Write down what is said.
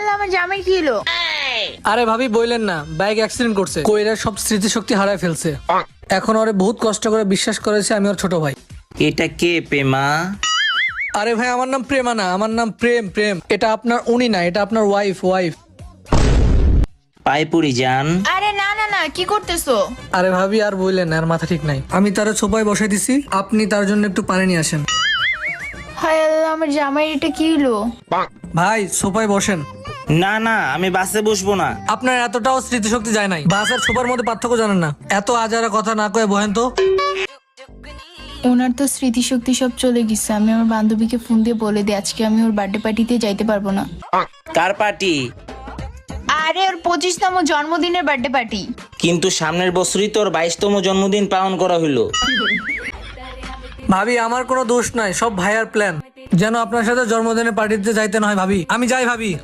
আল্লাহ, আমার জামাই কি হলো? আরে ভাবি বললেন না, বাইক অ্যাক্সিডেন্ট করছে, কইরার সব স্মৃতিশক্তি হারায় ফেলছে। এখন ওরে বহুত কষ্ট করে বিশ্বাস করেছে আমি ওর ছোট ভাই। এটা কে প্রেমা? আরে ভাই আমার নাম প্রেমা না, আমার নাম প্রেম। প্রেম এটা আপনার উনি না, এটা আপনার ওয়াইফ। পাইপুরি জান। আরে না না না, কি করতেছো? আরে ভাবি আর বললেন না, আর মাথা ঠিক নাই। আমি তার ছোপায় বসাই দিছি, আপনি তার জন্য একটু পানি নিয়ে আসেন। হায় আল্লাহ, আমার জামাই এটা কি হলো? ভাই সোফায় বসেন। না না, আমি বাসে বসবো না। আপনার এতটাও স্মৃতিশক্তি যায় নাই, বাস আর সোফার মধ্যে পার্থক্য জানেন না। এত আজারা কথা না কয়ে বহেন তো। ওনার তো স্মৃতিশক্তি সব চলে গেছে। আমি আমার বান্ধবীকে ফোন দিয়ে বলে দিই আজকে আমি ওর বার্থডে পার্টিতে যাইতে পারবো না। কার পার্টি? আরে ওর 25তম জন্মদিনের বার্থডে পার্টি। কিন্তু সামনের বছরই তোর 22তম জন্মদিন পালন করা হইলো। ভাবি আমার কোনো দোষ নাই, সব ভাইয়ার প্ল্যান, যেন আপনার সাথে জন্মদিনের পার্টিতে যাইতে না হয়। ভাবি আমি যাই ভাবি।